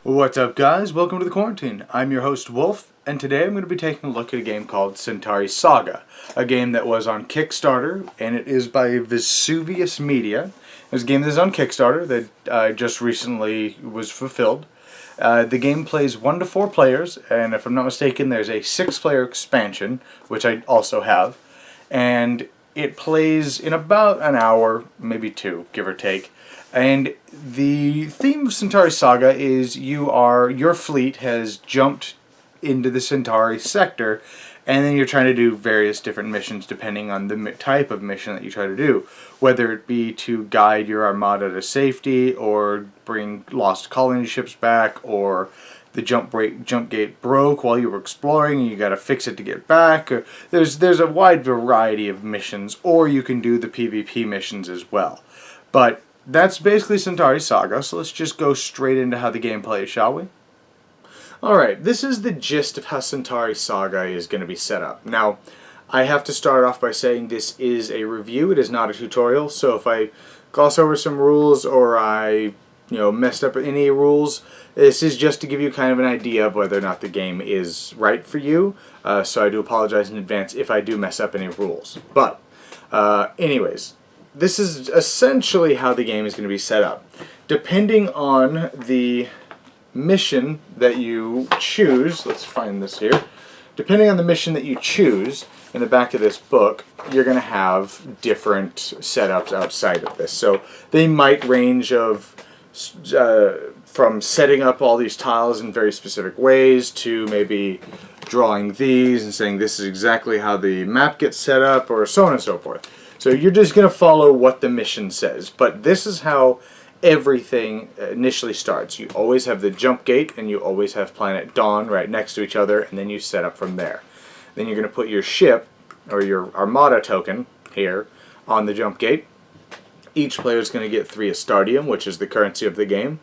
What's up, guys? Welcome to the Quarantine. I'm your host, Wolf, and today I'm going to be taking a look at a game called Centauri Saga, a game that was on Kickstarter, and it is by Vesuvius Media. It's a game that is on Kickstarter that just recently was fulfilled. The game plays 1 to 4 players, and if I'm not mistaken, there's a 6-player expansion, which I also have, and it plays in about an hour, maybe 2, give or take. And the theme of Centauri Saga is your fleet has jumped into the Centauri sector, and then you're trying to do various different missions depending on the type of mission that you try to do. Whether it be to guide your armada to safety, or bring lost colony ships back, or the jump gate broke while you were exploring and you got to fix it to get back. There's a wide variety of missions, or you can do the PvP missions as well. But that's basically Centauri Saga, so let's just go straight into how the game plays, shall we? Alright, this is the gist of how Centauri Saga is going to be set up. Now, I have to start off by saying this is a review, it is not a tutorial, so if I gloss over some rules or I messed up any rules, this is just to give you kind of an idea of whether or not the game is right for you, so I do apologize in advance if I do mess up any rules. But, anyways, this is essentially how the game is going to be set up. Depending on the mission that you choose, let's find this here. Depending on the mission that you choose, in the back of this book, you're going to have different setups outside of this. So they might range of from setting up all these tiles in very specific ways to maybe drawing these and saying this is exactly how the map gets set up, or so on and so forth. So you're just going to follow what the mission says. But this is how everything initially starts. You always have the jump gate, and you always have Planet Dawn right next to each other, and then you set up from there. Then you're going to put your ship, or your armada token, here, on the jump gate. Each player is going to get 3 Astardium, which is the currency of the game.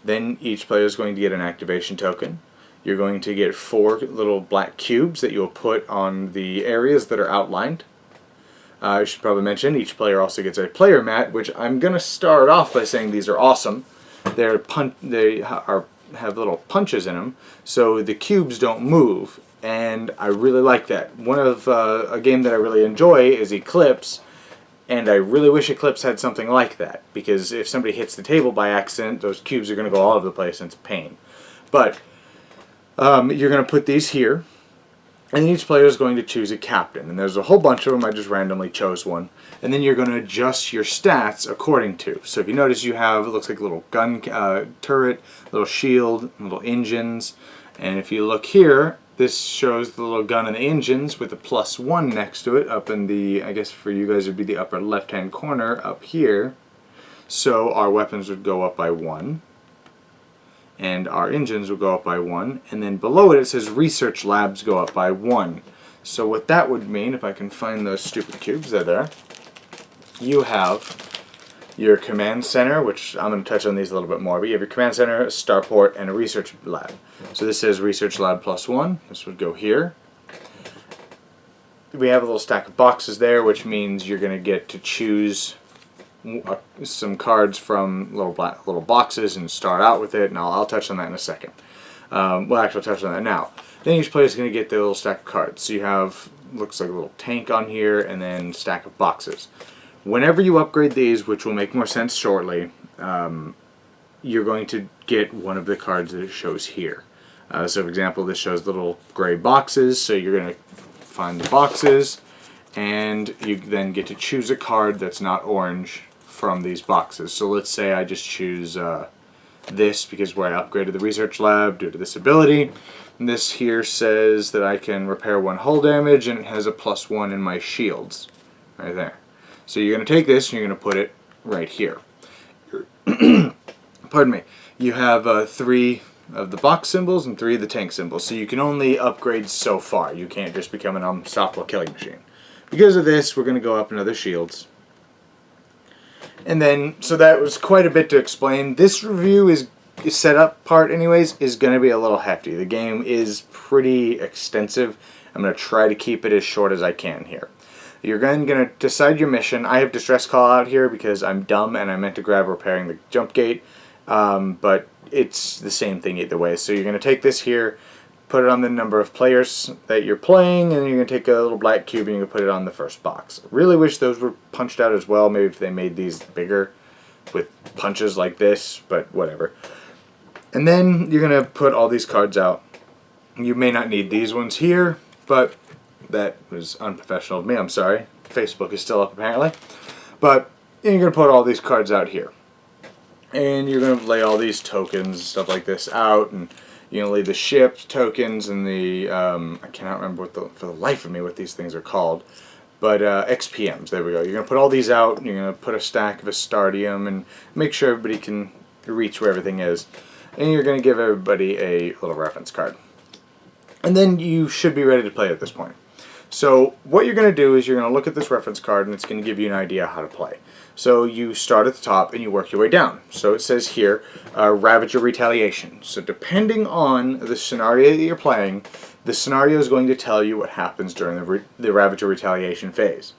Then each player is going to get an activation token. You're going to get 4 little black cubes that you'll put on the areas that are outlined. I should probably mention each player also gets a player mat, which I'm going to start off by saying these are awesome. They have little punches in them, so the cubes don't move, and I really like that. One of a game that I really enjoy is Eclipse, and I really wish Eclipse had something like that, because if somebody hits the table by accident, those cubes are going to go all over the place, and it's a pain. But you're going to put these here. And each player is going to choose a captain. And there's a whole bunch of them. I just randomly chose one. And then you're going to adjust your stats according to. So if you notice, you have, it looks like a little gun turret, little shield, little engines. And if you look here, this shows the little gun and the engines with a +1 next to it up in the, I guess for you guys it would be the upper left-hand corner up here. So our weapons would go up by 1. And our engines will go up by 1, and then below it says research labs go up by 1. So what that would mean, if I can find those stupid cubes, they're there. You have your command center, which I'm going to touch on these a little bit more, but you have your command center, a starport, and a research lab. So this says research lab +1. This would go here. We have a little stack of boxes there, which means you're going to get to choose some cards from little boxes and start out with it, and I'll touch on that in a second. Well, actually, I'll touch on that now. Then each player is going to get their little stack of cards. So you have, looks like a little tank on here, and then stack of boxes. Whenever you upgrade these, which will make more sense shortly, you're going to get one of the cards that it shows here. So for example, this shows little gray boxes, so you're going to find the boxes, and you then get to choose a card that's not orange from these boxes. So let's say I just choose this because where I upgraded the research lab due to this ability. And this here says that I can repair 1 hull damage, and it has a +1 in my shields right there. So you're going to take this and you're going to put it right here. Pardon me. You have 3 of the box symbols and 3 of the tank symbols, so you can only upgrade so far. You can't just become an unstoppable killing machine. Because of this, we're going to go up another shields. And then, so that was quite a bit to explain. This review is setup part anyways is going to be a little hefty. The game is pretty extensive. I'm going to try to keep it as short as I can here. You're going to decide your mission. I have distress call out here because I'm dumb and I meant to grab repairing the jump gate. but it's the same thing either way. So you're going to take this here, put it on the number of players that you're playing, and then you're going to take a little black cube and you're going to put it on the first box. I really wish those were punched out as well. Maybe if they made these bigger with punches like this, but whatever. And then you're going to put all these cards out. You may not need these ones here, but that was unprofessional of me. I'm sorry. Facebook is still up apparently. But you're going to put all these cards out here. And you're going to lay all these tokens, stuff like this out, and you're going to lay the ship tokens and the, I cannot remember for the life of me what these things are called, but XPMs, there we go. You're going to put all these out, and you're going to put a stack of Astardium, and make sure everybody can reach where everything is. And you're going to give everybody a little reference card. And then you should be ready to play at this point. So what you're going to do is you're going to look at this reference card, and it's going to give you an idea how to play. So you start at the top and you work your way down. So it says here, Ravager Retaliation. So depending on the scenario that you're playing, the scenario is going to tell you what happens during the Ravager Retaliation phase.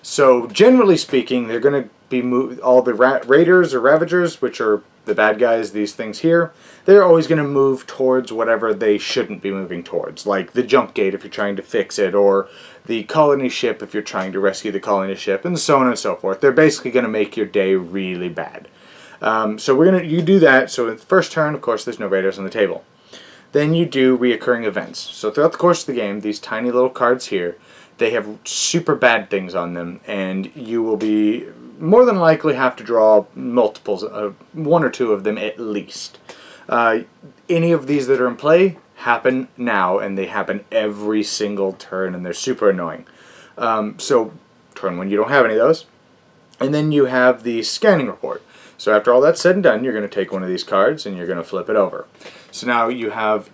So generally speaking, they're going to be all the Raiders or Ravagers, which are the bad guys, these things here, they're always going to move towards whatever they shouldn't be moving towards, like the jump gate if you're trying to fix it, or the colony ship if you're trying to rescue the colony ship, and so on and so forth. They're basically going to make your day really bad. So you do that. So in the first turn, of course, there's no raiders on the table. Then you do reoccurring events. So throughout the course of the game, these tiny little cards here, they have super bad things on them, and you will be more than likely have to draw multiples, one or two of them at least. Any of these that are in play happen now, and they happen every single turn, and they're super annoying. So turn one, you don't have any of those. And then you have the scanning report. So after all that's said and done, you're going to take one of these cards and you're going to flip it over. So now you have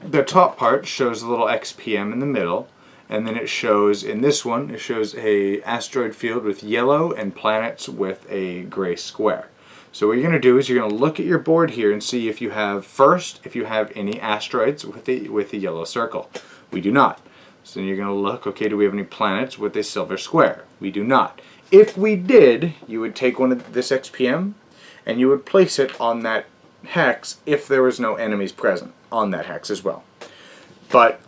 the top part shows a little XPM in the middle, and then it shows, in this one, it shows a asteroid field with yellow and planets with a gray square. So what you're going to do is you're going to look at your board here and see if you have, first, if you have any asteroids with a yellow circle. We do not. So you're going to look, okay, do we have any planets with a silver square? We do not. If we did, you would take one of this XPM and you would place it on that hex if there was no enemies present on that hex as well. But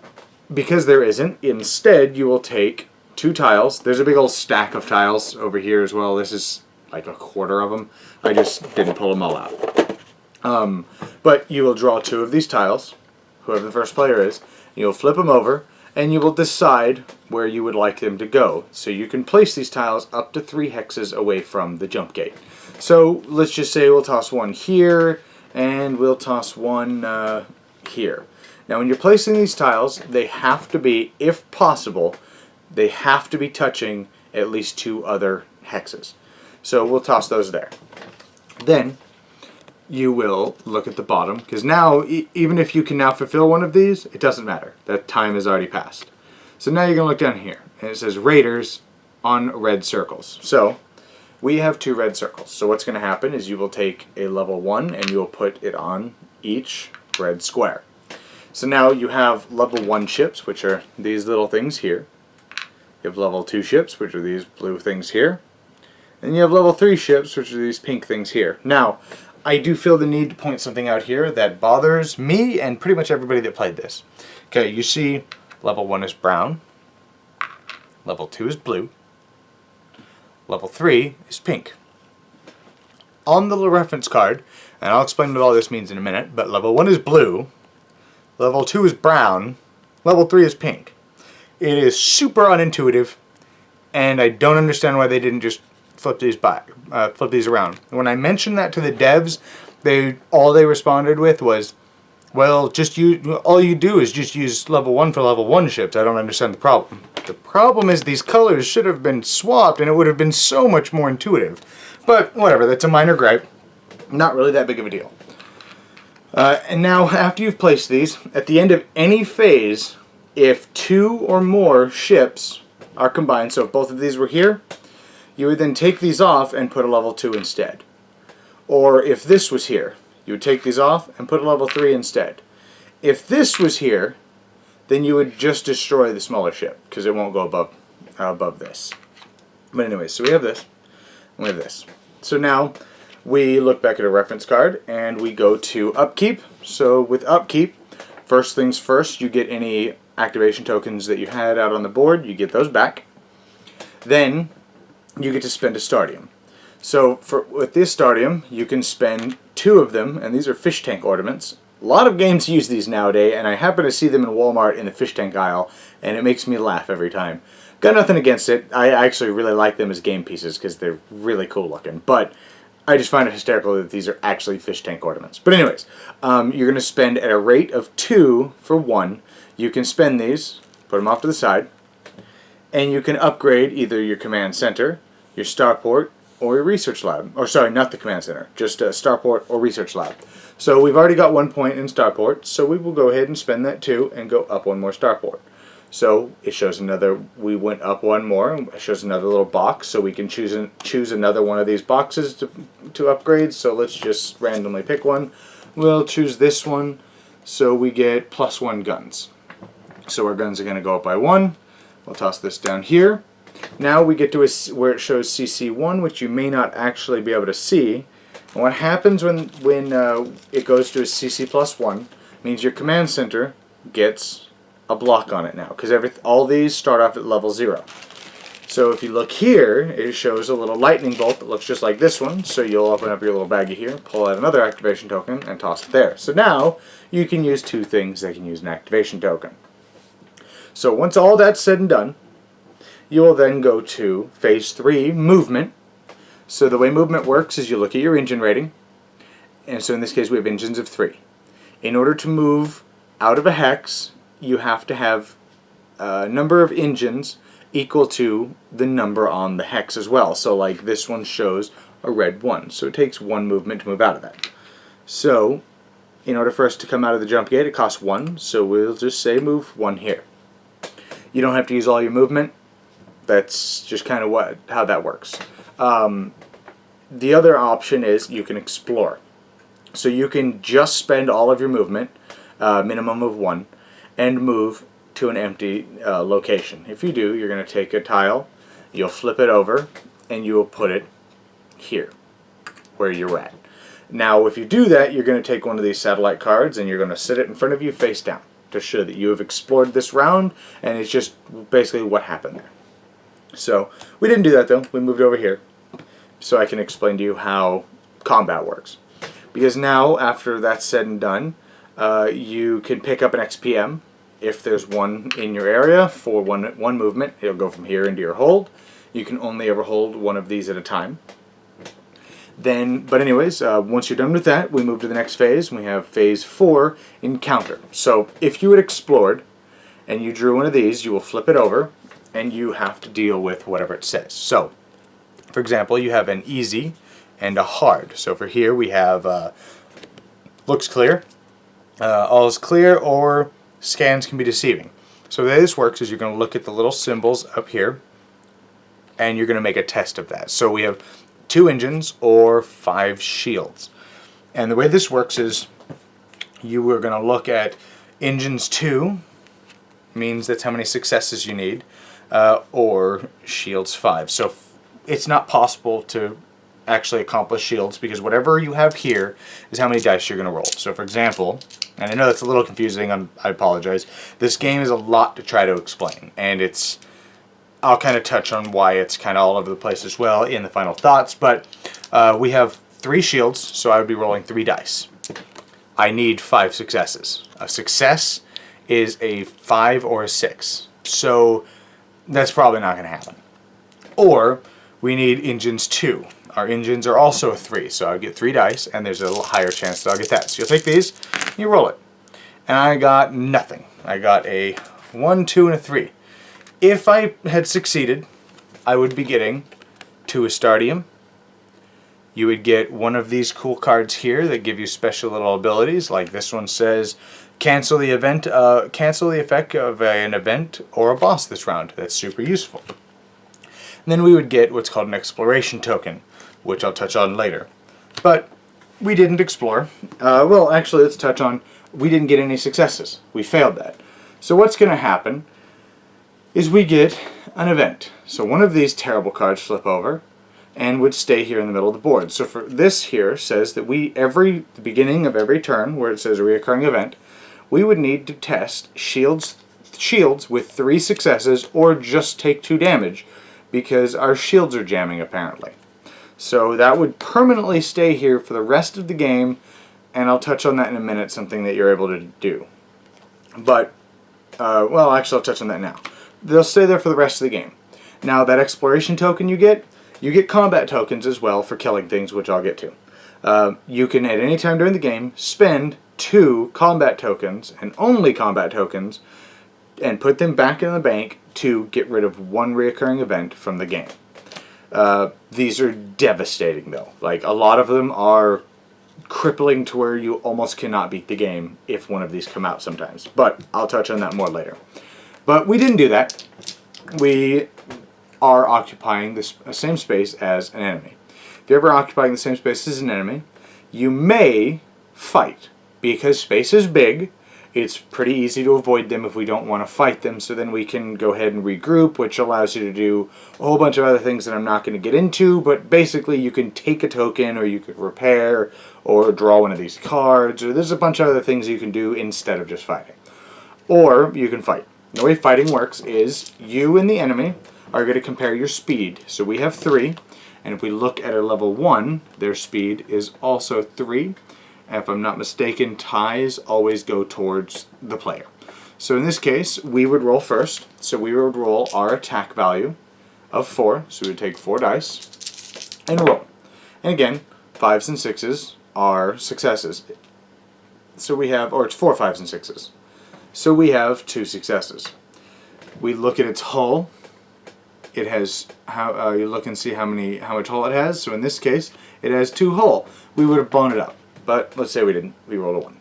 because there isn't, instead you will take two tiles. There's a big old stack of tiles over here as well. This is like a quarter of them. I just didn't pull them all out. But you will draw two of these tiles, whoever the first player is, you'll flip them over, and you will decide where you would like them to go. So you can place these tiles up to 3 hexes away from the jump gate. So let's just say we'll toss one here, and we'll toss one here. Now when you're placing these tiles, they have to be, if possible, they have to be touching at least 2 other hexes. So we'll toss those there. Then you will look at the bottom, because now, even if you can now fulfill one of these, it doesn't matter. That time has already passed. So now you're going to look down here, and it says Raiders on red circles. So we have 2 red circles. So what's going to happen is you will take a level 1 and you will put it on each red square. So now you have level 1 ships, which are these little things here. You have level 2 ships, which are these blue things here. And you have level 3 ships, which are these pink things here. Now, I do feel the need to point something out here that bothers me and pretty much everybody that played this. Okay, you see level 1 is brown, level 2 is blue, level 3 is pink. On the little reference card, and I'll explain what all this means in a minute, but level 1 is blue, level 2 is brown, level 3 is pink. It is super unintuitive, and I don't understand why they didn't just flip these around. When I mentioned that to the devs, all they responded with was, well, all you do is just use level 1 for level 1 ships. I don't understand the problem. The problem is these colors should have been swapped and it would have been so much more intuitive. But whatever, that's a minor gripe. Not really that big of a deal. And now, after you've placed these, at the end of any phase, if 2 or more ships are combined, so if both of these were here, you would then take these off and put a level 2 instead. Or if this was here, you would take these off and put a level 3 instead. If this was here, then you would just destroy the smaller ship, because it won't go above this. But anyway, so we have this, and we have this. So now, we look back at a reference card and we go to Upkeep. So with Upkeep, first things first, you get any activation tokens that you had out on the board, you get those back. Then you get to spend a Stardium. So with this Stardium, you can spend 2 of them, and these are fish tank ornaments. A lot of games use these nowadays, and I happen to see them in Walmart in the fish tank aisle, and it makes me laugh every time. Got nothing against it. I actually really like them as game pieces because they're really cool looking, but I just find it hysterical that these are actually fish tank ornaments. But anyways, you're going to spend at a rate of 2 for 1. You can spend these, put them off to the side, and you can upgrade either your command center, your starport, or your research lab. Or sorry, not the command center, just a starport or research lab. So we've already got 1 point in starport, so we will go ahead and spend that 2 and go up 1 more starport. So it shows another, we went up 1 more, it shows another little box, so we can choose another one of these boxes to upgrade. So let's just randomly pick one. We'll choose this one, so we get +1 guns. So our guns are going to go up by 1. We'll toss this down here. Now we get to where it shows CC1, which you may not actually be able to see. And what happens when it goes to a CC +1 means your command center gets a block on it now, because all these start off at level 0. So if you look here, it shows a little lightning bolt that looks just like this one. So you'll open up your little baggie here, pull out another activation token, and toss it there. So now you can use 2 things that can use an activation token. So once all that's said and done, you will then go to Phase 3, Movement. So the way movement works is you look at your engine rating, and so in this case we have engines of 3. In order to move out of a hex, you have to have a number of engines equal to the number on the hex as well. So like this one shows a red 1, so it takes 1 movement to move out of that. So in order for us to come out of the jump gate, it costs 1, so we'll just say move 1 here. You don't have to use all your movement. That's just kind of how that works. The other option is you can explore. So you can just spend all of your movement, minimum of 1, and move to an empty location. If you do, you're going to take a tile, you'll flip it over, and you will put it here, where you're at. Now if you do that, you're going to take one of these satellite cards and you're going to sit it in front of you face down to show that you have explored this round, and it's just basically what happened there. So we didn't do that though, we moved over here so I can explain to you how combat works. Because now, after that's said and done, you can pick up an XPM if there's one in your area for one movement. It'll go from here into your hold. You can only ever hold one of these at a time. But anyways, once you're done with that, we move to the next phase, and we have Phase 4, Encounter. So if you had explored and you drew one of these, you will flip it over, and you have to deal with whatever it says. So, for example, you have an easy and a hard. So for here we have looks clear, all is clear, or scans can be deceiving. So the way this works is you're going to look at the little symbols up here, and you're going to make a test of that. So we have 2 engines or 5 shields. And the way this works is you are going to look at engines 2, means that's how many successes you need, or shields 5. So it's not possible to actually accomplish shields because whatever you have here is how many dice you're going to roll. So for example, and I know that's a little confusing, I apologize, this game is a lot to try to explain, and I'll kind of touch on why it's kind of all over the place as well in the final thoughts, but we have 3 shields, so I would be rolling 3 dice. I need 5 successes. A success is a 5 or a 6, so that's probably not going to happen. Or we need engines 2. Our engines are also a 3, so I'll get 3 dice, and there's a little higher chance that I'll get that. So you'll take these, and you roll it. And I got nothing. I got a 1, 2, and a 3. If I had succeeded, I would be getting 2 Astardium. You would get one of these cool cards here that give you special little abilities, like this one says, cancel the effect of an event or a boss this round. That's super useful. And then we would get what's called an exploration token, which I'll touch on later. But we didn't explore. Well, actually, let's touch on, we didn't get any successes. We failed that. So what's going to happen is we get an event. So one of these terrible cards flip over, and would stay here in the middle of the board. So for this here says that the beginning of every turn, where it says a recurring event, we would need to test shields with 3 successes or just take 2 damage, because our shields are jamming apparently. So that would permanently stay here for the rest of the game, and I'll touch on that in a minute, something that you're able to do. But, well, actually I'll touch on that now. They'll stay there for the rest of the game. Now that exploration token you get combat tokens as well for killing things, which I'll get to. You can at any time during the game spend 2 combat tokens, and only combat tokens, and put them back in the bank to get rid of 1 reoccurring event from the game. These are devastating though. Like, a lot of them are crippling to where you almost cannot beat the game if one of these come out sometimes. But I'll touch on that more later. But we didn't do that. We are occupying the same space as an enemy. If you're ever occupying the same space as an enemy, you may fight. Because space is big, it's pretty easy to avoid them if we don't want to fight them, so then we can go ahead and regroup, which allows you to do a whole bunch of other things that I'm not going to get into, but basically you can take a token, or you could repair, or draw one of these cards, or there's a bunch of other things you can do instead of just fighting. Or you can fight. The way fighting works is you and the enemy are going to compare your speed. So we have 3, and if we look at a level 1, their speed is also 3. If I'm not mistaken, ties always go towards the player. So in this case, we would roll first. So we would roll our attack value of 4. So we would take 4 dice and roll. And again, 5s and 6s are successes. So we have, or it's 4 5s and 6s. So we have 2 successes. We look at its hull. It has, you look and see how much hull it has. So in this case, it has 2 hull. We would have blown it up. But let's say we didn't. We rolled a 1.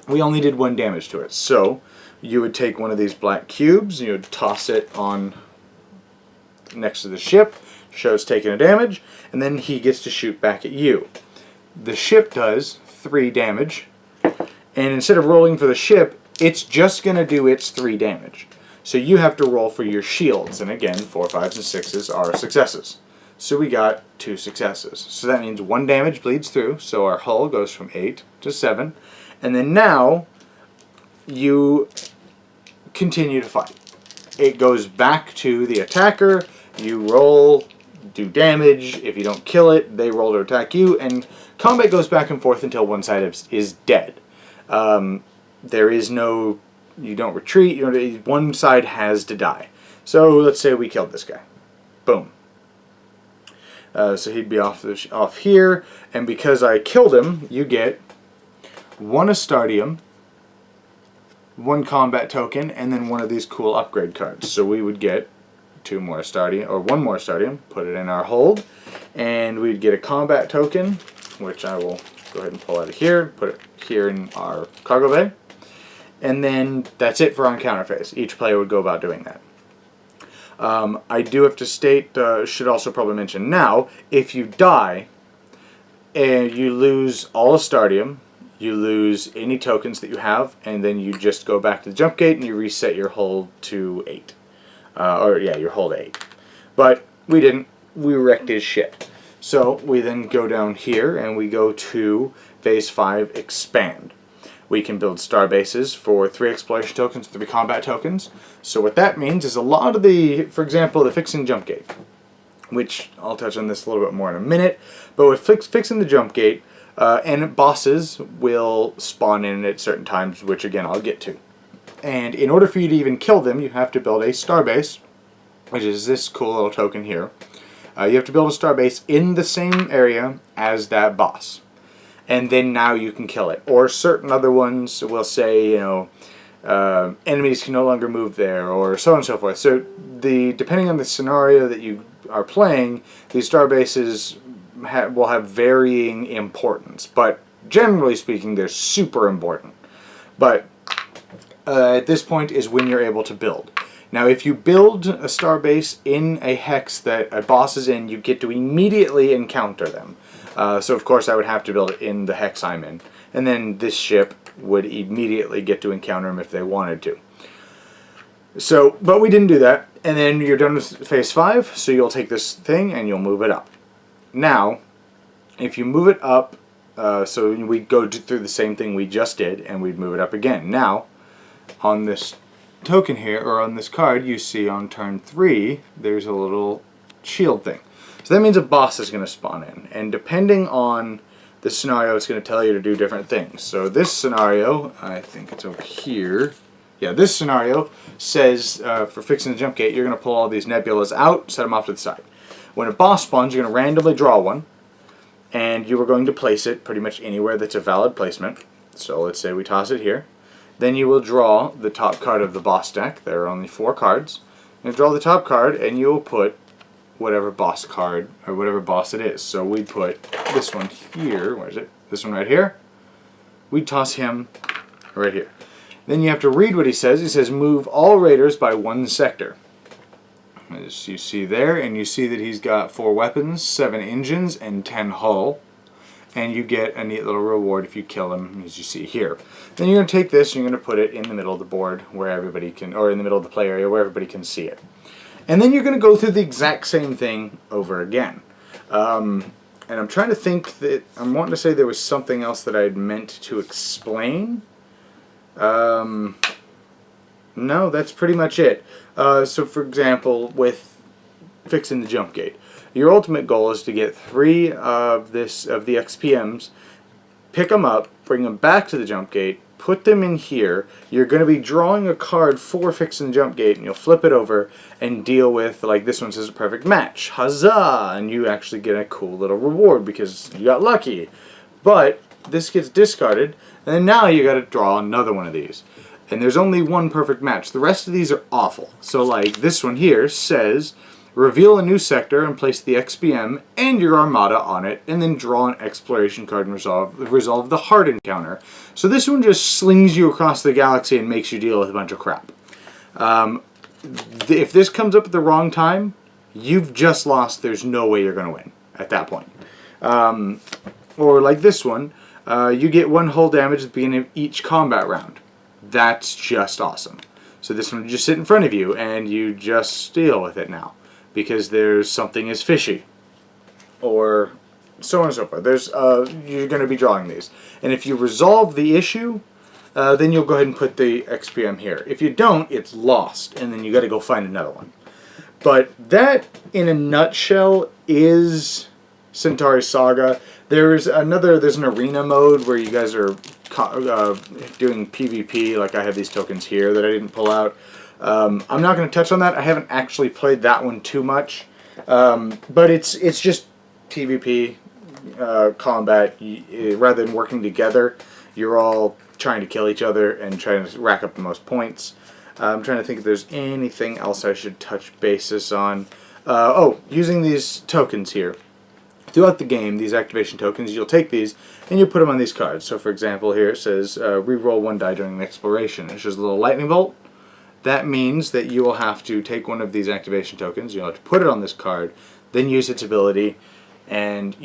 We only did 1 damage to it. So you would take one of these black cubes, and you would toss it on next to the ship. Shows taking a damage, and then he gets to shoot back at you. The ship does 3 damage, and instead of rolling for the ship, it's just going to do its 3 damage. So you have to roll for your shields, and again, 4 5s and 6s are successes. So we got 2 successes. So that means 1 damage bleeds through, so our hull goes from 8 to 7. And then now, you continue to fight. It goes back to the attacker, you roll, do damage. If you don't kill it, they roll to attack you, and combat goes back and forth until one side is dead. There is no, you don't retreat, one side has to die. So let's say we killed this guy. Boom. So he'd be off here, and because I killed him, you get 1 Astardium, 1 combat token, and then 1 of these cool upgrade cards. So we would get 2 more Astardium, or 1 more Astardium, put it in our hold, and we'd get a combat token, which I will go ahead and pull out of here, put it here in our cargo bay, and then that's it for our encounter phase. Each player would go about doing that. I do have to state, should also probably mention now, if you die, and you lose all Astardium, you lose any tokens that you have, and then you just go back to the jump gate and you reset your hold to 8. Your hold to 8. But we didn't. We wrecked his shit. So we then go down here and we go to Phase 5, Expand. We can build star bases for 3 exploration tokens, 3 combat tokens. So what that means is a lot of the, for example, the fixing jump gate, which I'll touch on this a little bit more in a minute, but with fixing the jump gate, and bosses will spawn in at certain times, which again I'll get to. And in order for you to even kill them, you have to build a star base, which is this cool little token here. You have to build a star base in the same area as that boss. And then now you can kill it. Or certain other ones will say, enemies can no longer move there, or so on and so forth. So depending on the scenario that you are playing, these star bases will have varying importance. But generally speaking, they're super important. But at this point is when you're able to build. Now if you build a star base in a hex that a boss is in, you get to immediately encounter them. So of course I would have to build it in the hex I'm in. And then this ship would immediately get to encounter them if they wanted to. So, but we didn't do that. And then you're done with Phase 5, so you'll take this thing and you'll move it up. Now, if you move it up, so we'd go through the same thing we just did, and we'd move it up again. Now, on this token here, or on this card, you see on turn 3, there's a little shield thing. So that means a boss is going to spawn in, and depending on the scenario, it's going to tell you to do different things. So this scenario, I think it's over here. Yeah, this scenario says for fixing the jump gate, you're going to pull all these nebulas out, set them off to the side. When a boss spawns, you're going to randomly draw one, and you are going to place it pretty much anywhere that's a valid placement. So let's say we toss it here. Then you will draw the top card of the boss deck. There are only 4 cards. You draw the top card, and you will put whatever boss card, or whatever boss it is. So we put this one here. Where is it? This one right here. We toss him right here. Then you have to read what he says. He says, move all raiders by 1 sector. As you see there, and you see that he's got 4 weapons, 7 engines, and 10 hull. And you get a neat little reward if you kill him, as you see here. Then you're going to take this and you're going to put it in the middle of the board where everybody can, or in the middle of the play area where everybody can see it. And then you're going to go through the exact same thing over again. And I'm trying to think that, I'm wanting to say there was something else that I had meant to explain. No, that's pretty much it. So for example, with fixing the jump gate, your ultimate goal is to get 3 of the XPMs, pick them up, bring them back to the jump gate, put them in here. You're going to be drawing a card for fixing the jump gate, and you'll flip it over and deal with, like this one says, a perfect match. Huzzah! And you actually get a cool little reward because you got lucky. But this gets discarded, and then now you got to draw another one of these. And there's only 1 perfect match. The rest of these are awful. So like this one here says, reveal a new sector and place the XPM and your armada on it, and then draw an exploration card and resolve the hard encounter. So this one just slings you across the galaxy and makes you deal with a bunch of crap. If this comes up at the wrong time, you've just lost. There's no way you're going to win at that point. Or like this one, you get 1 hull damage at the beginning of each combat round. That's just awesome. So this one will just sit in front of you, and you just deal with it now, because there's something is fishy, or so on and so forth. You're going to be drawing these, and if you resolve the issue, then you'll go ahead and put the XPM here. If you don't, it's lost, and then you got to go find another one. But that, in a nutshell, is Centauri Saga. There's an arena mode where you guys are doing PvP. Like I have these tokens here that I didn't pull out. I'm not going to touch on that. I haven't actually played that one too much, but it's just PvP combat. Rather than working together, you're all trying to kill each other and trying to rack up the most points. I'm trying to think if there's anything else I should touch basis on. Using these tokens here. Throughout the game, these activation tokens, you'll take these and you'll put them on these cards. So for example here it says re-roll 1 die during the exploration. It shows a little lightning bolt. That means that you will have to take one of these activation tokens, you'll have to put it on this card, then use its ability, and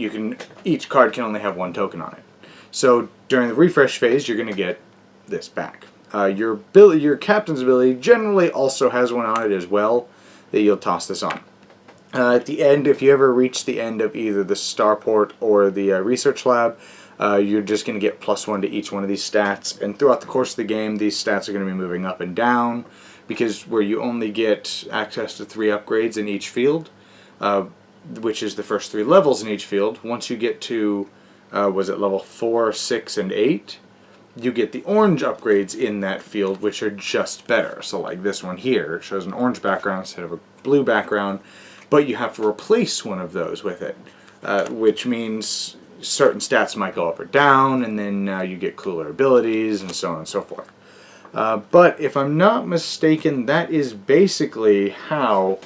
each card can only have 1 token on it. So during the refresh phase, you're going to get this back. Your captain's ability generally also has one on it as well, that you'll toss this on. At the end, if you ever reach the end of either the starport or the research lab, you're just going to get +1 to each one of these stats. And throughout the course of the game, these stats are going to be moving up and down, because where you only get access to 3 upgrades in each field, which is the first 3 levels in each field. Once you get to, level 4, 6, and 8, you get the orange upgrades in that field, which are just better. So like this one here shows an orange background instead of a blue background. But you have to replace one of those with it, which means certain stats might go up or down, and then you get cooler abilities, and so on and so forth. But if I'm not mistaken, that is basically how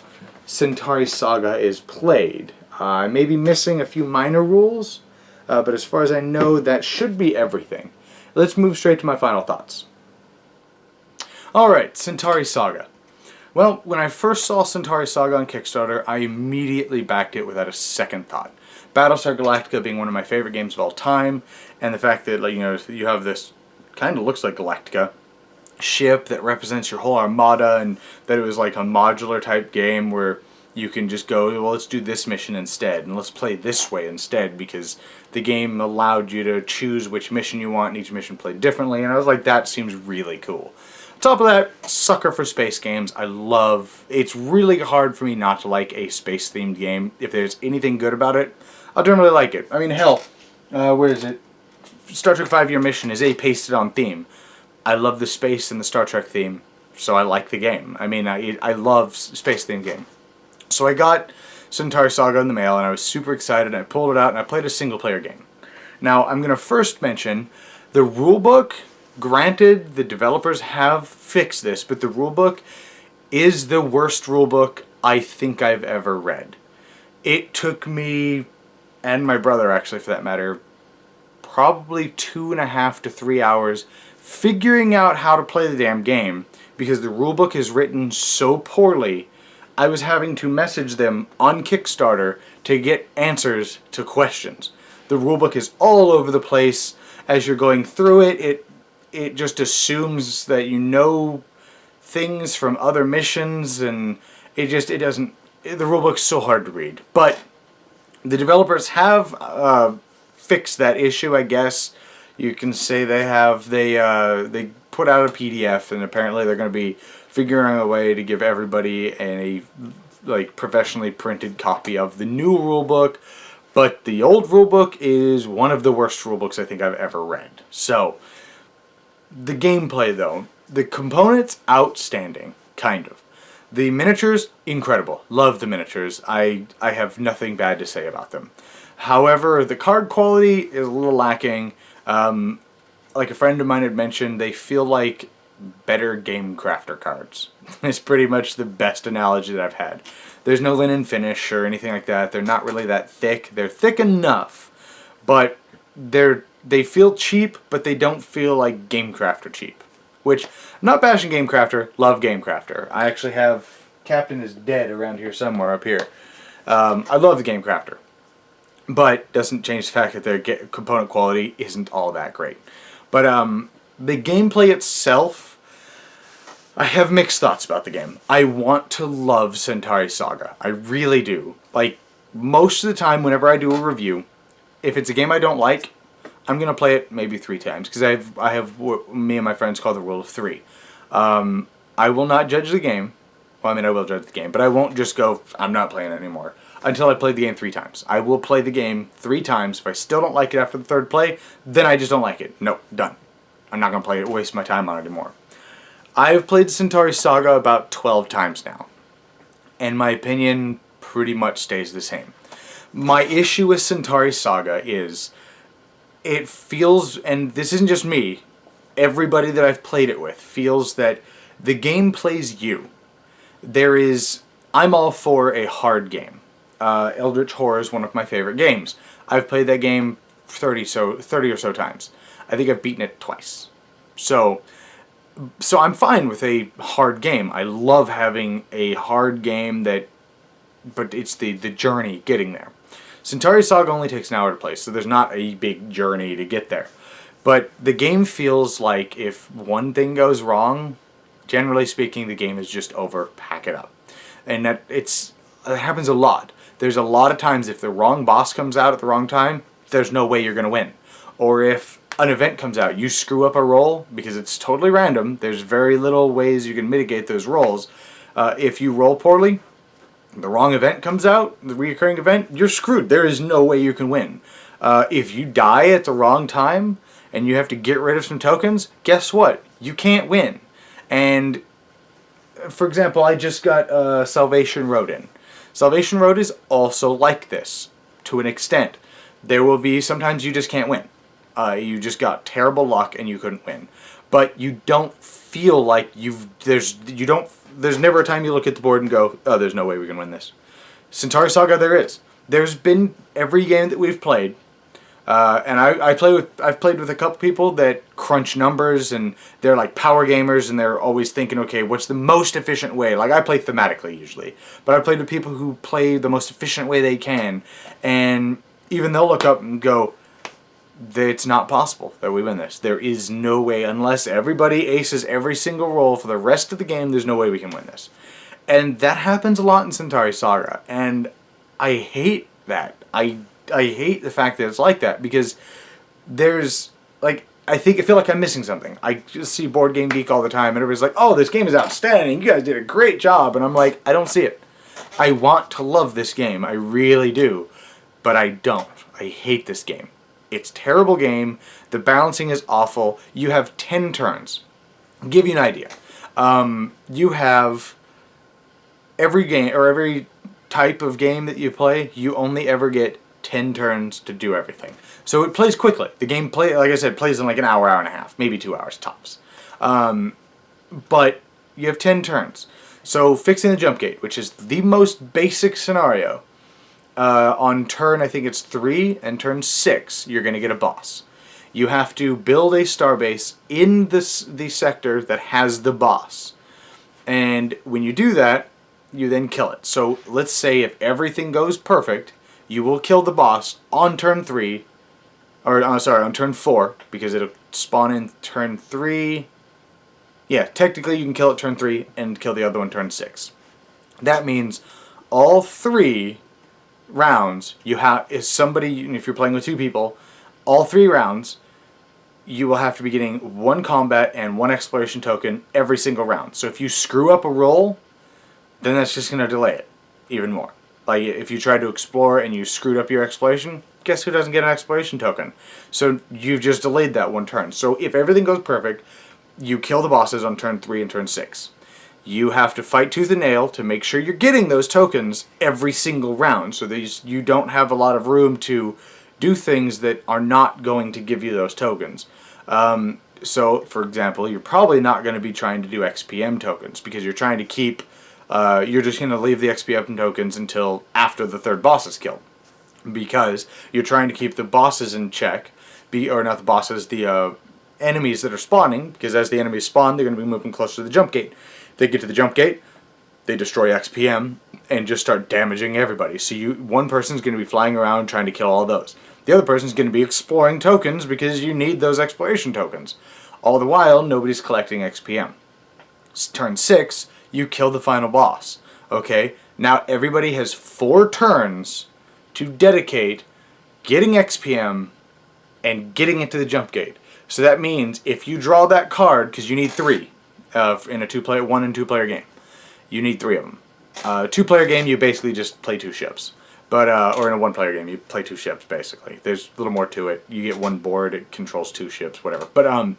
Centauri Saga is played. I may be missing a few minor rules, but as far as I know, that should be everything. Let's move straight to my final thoughts. Alright, Centauri Saga. Well, when I first saw Centauri Saga on Kickstarter, I immediately backed it without a second thought. Battlestar Galactica being one of my favorite games of all time, and the fact that you have this kind of looks like Galactica ship that represents your whole armada, and that it was like a modular type game where You can just go, well, let's do this mission instead, and let's play this way instead, because the game allowed you to choose which mission you want, and each mission played differently, and I was like, that seems really cool. On top of that, sucker for space games. It's really hard for me not to like a space-themed game. If there's anything good about it, I'll generally like it. I mean, hell, where is it? Star Trek 5-Year Mission is a pasted-on theme. I love the space in the Star Trek theme, so I like the game. I mean, I love space-themed game. So I got Centauri Saga in the mail, and I was super excited, and I pulled it out, and I played a single-player game. Now, I'm going to first mention the rulebook. Granted, the developers have fixed this, but the rulebook is the worst rulebook I think I've ever read. It took me, and my brother actually for that matter, probably 2.5 to 3 hours figuring out how to play the damn game, because the rulebook is written so poorly. I was having to message them on Kickstarter to get answers to questions. The rulebook is all over the place. As you're going through it, it just assumes that you know things from other missions, and the rulebook's so hard to read. But the developers have fixed that issue, I guess. You can say they put out a PDF, and apparently they're going to be figuring out a way to give everybody a professionally printed copy of the new rulebook. But the old rulebook is one of the worst rulebooks I think I've ever read. So, the gameplay though, the components, outstanding, kind of. The miniatures, incredible. Love the miniatures. I have nothing bad to say about them. However, the card quality is a little lacking. Like a friend of mine had mentioned, they feel like better Game Crafter cards. It's pretty much the best analogy that I've had. There's no linen finish or anything like that. They're not really that thick. They're thick enough, but they feel cheap, but they don't feel like Game Crafter cheap. Which, I'm not bashing Game Crafter, love Game Crafter. I actually have Captain is Dead around here somewhere up here. I love the Game Crafter, but doesn't change the fact that their component quality isn't all that great. But the gameplay itself, I have mixed thoughts about the game. I want to love Centauri Saga. I really do. Like, most of the time whenever I do a review, if it's a game I don't like, I'm going to play it maybe 3 times. Because I have what me and my friends call the rule of 3. I will not judge the game. Well, I mean, I will judge the game. But I won't just go, I'm not playing it anymore. Until I play the game 3 times. I will play the game 3 times. If I still don't like it after the 3rd play, then I just don't like it. Nope, done. I'm not going to play it, waste my time on it anymore. I've played Centauri Saga about 12 times now, and my opinion pretty much stays the same. My issue with Centauri Saga is, it feels, and this isn't just me, everybody that I've played it with feels that the game plays you. I'm all for a hard game. Eldritch Horror is one of my favorite games. I've played that game 30 or so times. I think I've beaten it twice. So I'm fine with a hard game. I love having a hard game but it's the journey getting there. Centauri Saga only takes an hour to play, so there's not a big journey to get there. But the game feels like if one thing goes wrong, generally speaking, the game is just over, pack it up. And that happens a lot. There's a lot of times if the wrong boss comes out at the wrong time, there's no way you're going to win. Or if an event comes out, you screw up a roll, because it's totally random, there's very little ways you can mitigate those rolls. If you roll poorly, the wrong event comes out, the recurring event, you're screwed. There is no way you can win. If you die at the wrong time, and you have to get rid of some tokens, guess what? You can't win. And, for example, I just got Salvation Road in. Salvation Road is also like this, to an extent. There will be, sometimes you just can't win. You just got terrible luck and you couldn't win. But you don't feel like there's never a time you look at the board and go, oh, there's no way we can win this. Centauri Saga, there is. There's been every game that we've played, and I've played with a couple people that crunch numbers, and they're like power gamers, and they're always thinking, okay, what's the most efficient way? Like, I play thematically usually, but I've played with people who play the most efficient way they can, and even they'll look up and go, it's not possible that we win this. There is no way, unless everybody aces every single roll for the rest of the game, there's no way we can win this. And that happens a lot in Centauri Saga, and I hate that. I hate the fact that it's like that, because there's, like, I feel like I'm missing something. I just see Board Game Geek all the time, and everybody's like, oh, this game is outstanding, you guys did a great job, and I'm like, I don't see it. I want to love this game, I really do, but I don't. I hate this game. It's a terrible game, the balancing is awful, you have 10 turns. I'll give you an idea. You have every game, or every type of game that you play, you only ever get 10 turns to do everything. So it plays quickly. The game, like I said, plays in like an hour, hour and a half, maybe 2 hours tops. But you have 10 turns. So fixing the jump gate, which is the most basic scenario, on turn, I think it's 3, and turn 6, you're going to get a boss. You have to build a starbase in the sector that has the boss. And when you do that, you then kill it. So let's say if everything goes perfect, you will kill the boss on turn 3, or sorry, on turn 4, because it'll spawn in turn 3. Yeah, technically you can kill it turn 3 and kill the other one turn 6. That means all 3 rounds you have, if you're playing with 2 people, all 3 rounds you will have to be getting 1 combat and 1 exploration token every single round. So if you screw up a roll, then that's just going to delay it even more. Like, if you tried to explore and you screwed up your exploration, guess who doesn't get an exploration token? So you've just delayed that 1 turn. So if everything goes perfect, you kill the bosses on turn 3 and turn 6. You have to fight tooth and nail to make sure you're getting those tokens every single round, so you don't have a lot of room to do things that are not going to give you those tokens. So, for example, you're probably not going to be trying to do XPM tokens, because you're trying to keep, you're just going to leave the XPM tokens until after the 3rd boss is killed. Because you're trying to keep the bosses in check, or not the bosses, the enemies that are spawning, because as the enemies spawn, they're going to be moving closer to the jump gate. They get to the jump gate, they destroy XPM, and just start damaging everybody. So one person's going to be flying around trying to kill all those. The other person's going to be exploring tokens, because you need those exploration tokens. All the while, nobody's collecting XPM. Turn 6, you kill the final boss. Okay, now everybody has 4 turns to dedicate getting XPM and getting into the jump gate. So that means if you draw that card, because you need 3 in a 1 and 2 player game, you need 3 of them. 2-player game, you basically just play 2 ships. But or in a 1-player game, you play 2 ships basically. There's a little more to it. You get 1 board, it controls 2 ships, whatever. But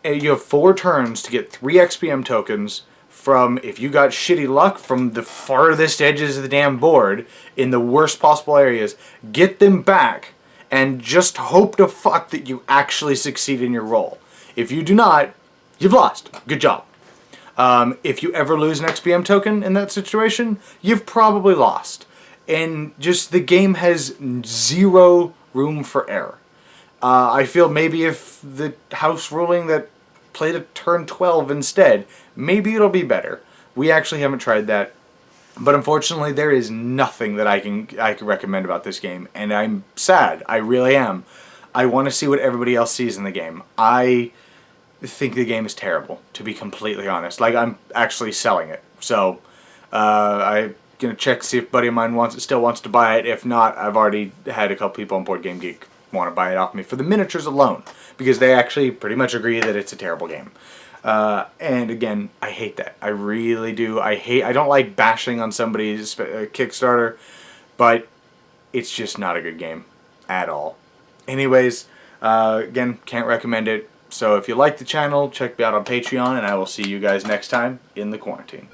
you have 4 turns to get 3 XPM tokens from, if you got shitty luck, from the farthest edges of the damn board in the worst possible areas. Get them back and just hope to fuck that you actually succeed in your roll. If you do not, you've lost. Good job. If you ever lose an XPM token in that situation, you've probably lost. And just the game has 0 room for error. I feel maybe if the house ruling that played a turn 12 instead, maybe it'll be better. We actually haven't tried that. But unfortunately, there is nothing that I can recommend about this game, and I'm sad. I really am. I want to see what everybody else sees in the game. I think the game is terrible, to be completely honest. Like, I'm actually selling it. So, I'm gonna check to see if a buddy of mine still wants to buy it. If not, I've already had a couple people on Board Game Geek want to buy it off me for the miniatures alone, because they actually pretty much agree that it's a terrible game. And again, I hate that. I really do. I don't like bashing on somebody's Kickstarter, but it's just not a good game at all. Anyways, again, can't recommend it. So if you like the channel, check me out on Patreon, and I will see you guys next time in the quarantine.